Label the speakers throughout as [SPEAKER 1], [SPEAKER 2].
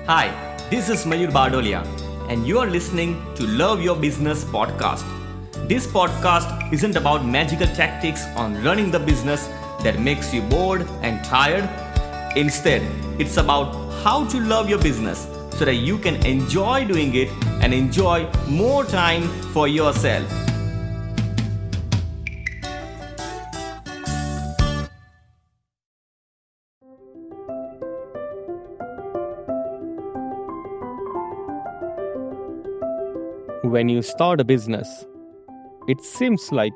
[SPEAKER 1] Hi, this is Mayur Badolia, and you are listening to Love Your Business podcast. This podcast isn't about magical tactics on running the business that makes you bored and tired. Instead, it's about how to love your business so that you can enjoy doing it and enjoy more time for yourself.
[SPEAKER 2] When you start a business, it seems like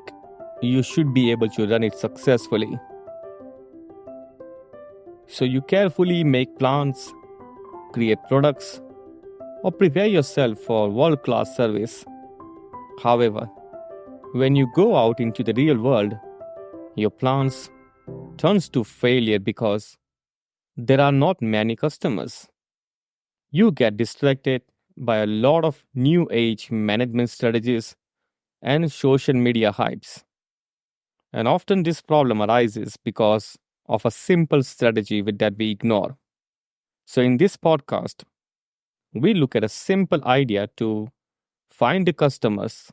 [SPEAKER 2] you should be able to run it successfully. So you carefully make plans, create products, or prepare yourself for world-class service. However, when you go out into the real world, your plans turns to failure because there are not many customers. You get distracted by a lot of new age management strategies and social media hypes. And often this problem arises because of a simple strategy that we ignore. So in this podcast, we look at a simple idea to find the customers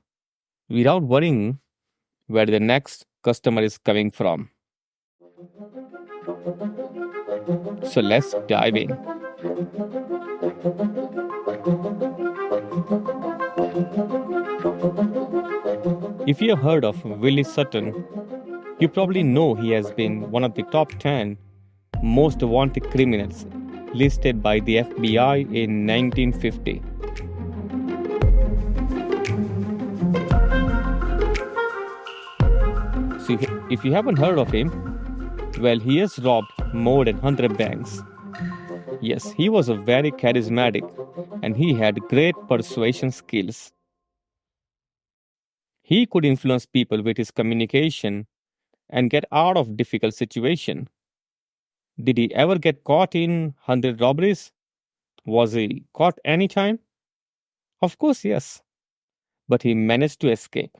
[SPEAKER 2] without worrying where the next customer is coming from. So let's dive in. If you have heard of Willie Sutton, you probably know he has been one of the top 10 most wanted criminals listed by the FBI in 1950. So if you haven't heard of him, well, he has robbed more than 100 banks. Yes, he was a very charismatic and he had great persuasion skills. He could influence people with his communication and get out of difficult situations. Did he ever get caught in 100 robberies? Was he caught any time? Of course, yes. But he managed to escape.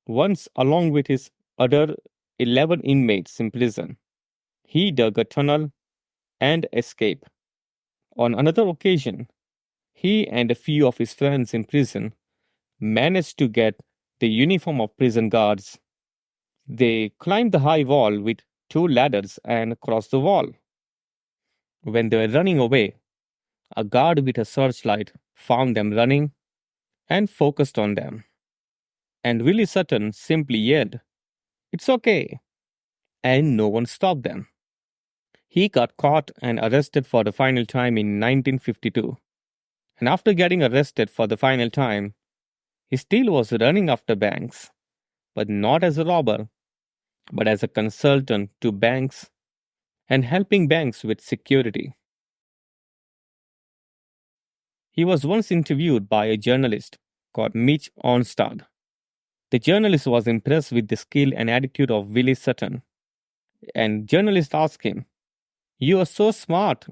[SPEAKER 2] Once, along with his other 11 inmates in prison, he dug a tunnel and escaped. On another occasion, he and a few of his friends in prison managed to get the uniform of prison guards. They climbed the high wall with 2 ladders and crossed the wall. When they were running away, a guard with a searchlight found them running and focused on them. And Willie Sutton simply yelled, "It's okay," and no one stopped them. He got caught and arrested for the final time in 1952. And after getting arrested for the final time, he still was running after banks, but not as a robber, but as a consultant to banks and helping banks with security. He was once interviewed by a journalist called Mitch Onstad. The journalist was impressed with the skill and attitude of Willie Sutton. And journalist asked him, "You are so smart.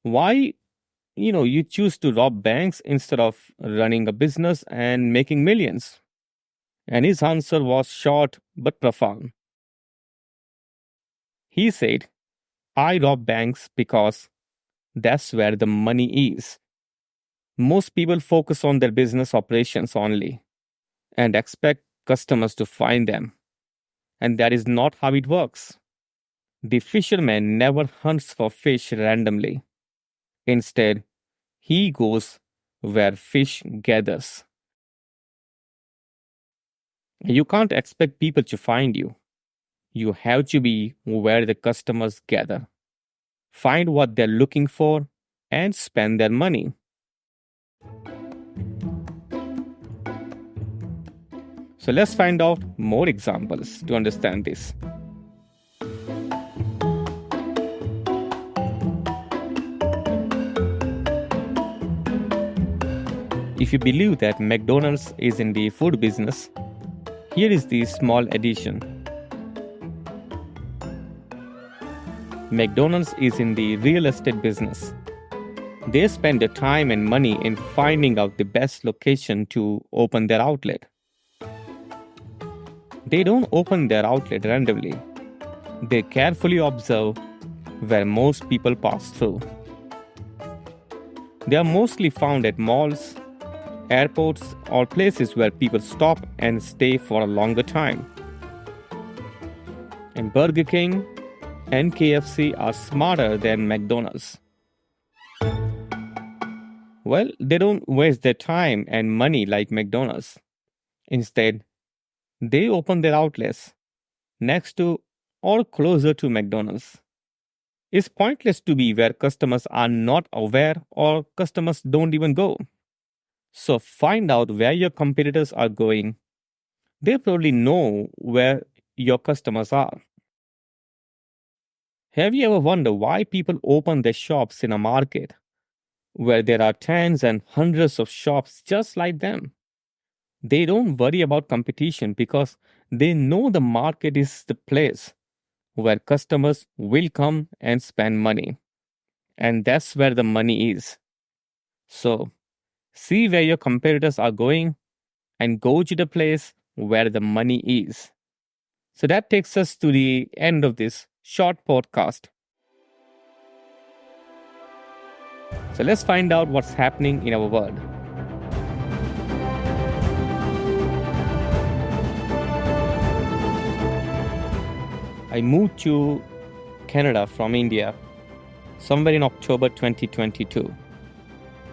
[SPEAKER 2] Why, you choose to rob banks instead of running a business and making millions?" And his answer was short but profound. He said, "I rob banks because that's where the money is. Most people focus on their business operations only and expect customers to find them. And that is not how it works. The fisherman never hunts for fish randomly. Instead, he goes where fish gathers. You can't expect people to find you. You have to be where the customers gather. Find what they're looking for and spend their money." So let's find out more examples to understand this. If you believe that McDonald's is in the food business, here is the small addition. McDonald's is in the real estate business. They spend their time and money in finding out the best location to open their outlet. They don't open their outlet randomly. They carefully observe where most people pass through. They are mostly found at malls, airports, or places where people stop and stay for a longer time. And Burger King and KFC are smarter than McDonald's. Well, they don't waste their time and money like McDonald's. Instead, they open their outlets next to or closer to McDonald's. It's pointless to be where customers are not aware or customers don't even go. So find out where your competitors are going. They probably know where your customers are. Have you ever wondered why people open their shops in a market where there are tens and hundreds of shops just like them? They don't worry about competition because they know the market is the place where customers will come and spend money. And that's where the money is. So, see where your competitors are going and go to the place where the money is. So, that takes us to the end of this short podcast. So, let's find out what's happening in our world. I moved to Canada from India somewhere in October 2022.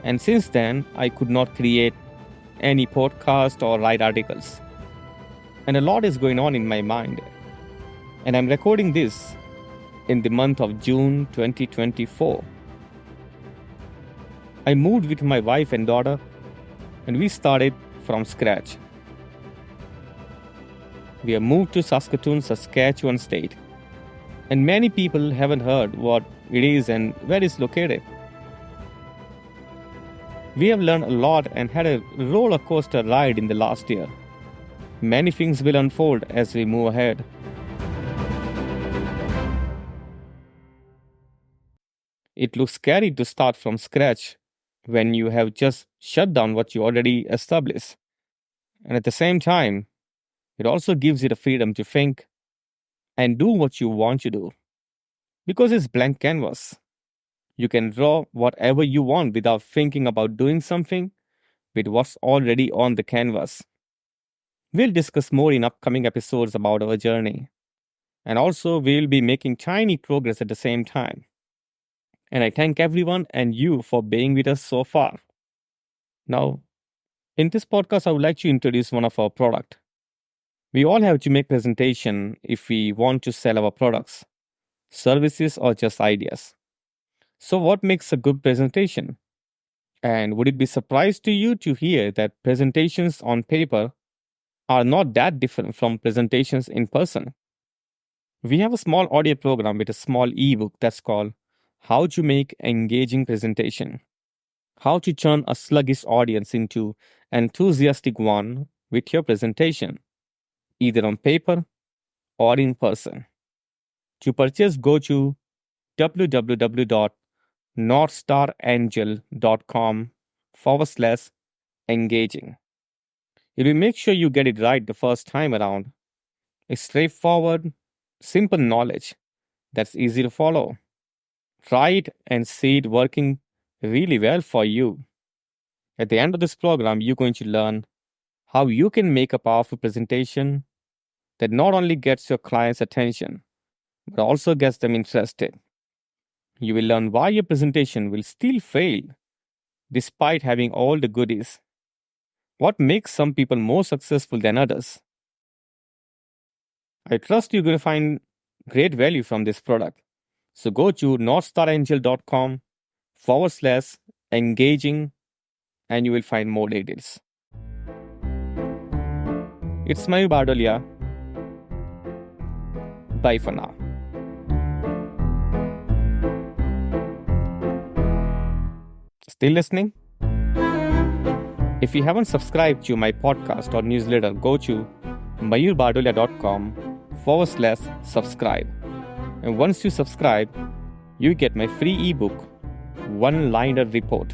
[SPEAKER 2] And since then, I could not create any podcast or write articles. And a lot is going on in my mind. And I'm recording this in the month of June 2024. I moved with my wife and daughter, and we started from scratch. We have moved to Saskatoon, Saskatchewan state. And many people haven't heard what it is and where it's located. We have learned a lot and had a roller coaster ride in the last year. Many things will unfold as we move ahead. It looks scary to start from scratch when you have just shut down what you already established. And at the same time, it also gives you the freedom to think and do what you want to do. Because it's blank canvas. You can draw whatever you want without thinking about doing something with what's already on the canvas. We'll discuss more in upcoming episodes about our journey. And also, we'll be making tiny progress at the same time. And I thank everyone and you for being with us so far. Now, in this podcast, I would like to introduce one of our products. We all have to make presentation if we want to sell our products, services, or just ideas. So what makes a good presentation? And would it be surprised to you to hear that presentations on paper are not that different from presentations in person? We have a small audio program with a small ebook that's called How to Make Engaging Presentation. How to turn a sluggish audience into an enthusiastic one with your presentation, either on paper or in person. To purchase, go to www.northstarangel.com/engaging. It will make sure you get it right the first time around. It's straightforward, simple knowledge that's easy to follow. Try it and see it working really well for you. At the end of this program, you're going to learn how you can make a powerful presentation that not only gets your client's attention, but also gets them interested. You will learn why your presentation will still fail despite having all the goodies. What makes some people more successful than others? I trust you're going to find great value from this product. So go to northstarangel.com/engaging and you will find more details. It's Mayur Bardolia. Bye for now. Still listening? If you haven't subscribed to my podcast or newsletter, go to mayurbardolia.com/subscribe. And once you subscribe, you get my free ebook, One-Liner Report.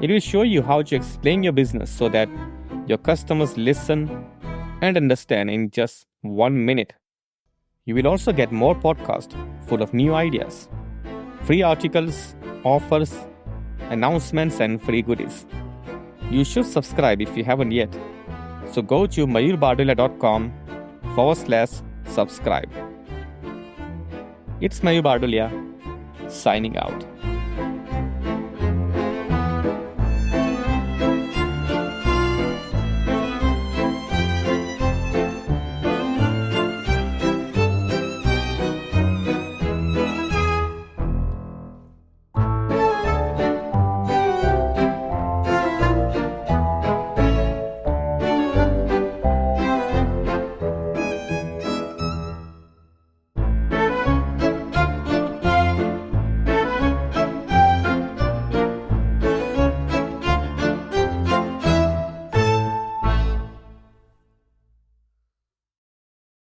[SPEAKER 2] It will show you how to explain your business so that your customers listen and understand in just 1 minute. You will also get more podcasts full of new ideas, free articles, offers, announcements, and free goodies. You should subscribe if you haven't yet. So go to mayurbardolia.com/subscribe. It's Mayur Bardolia signing out.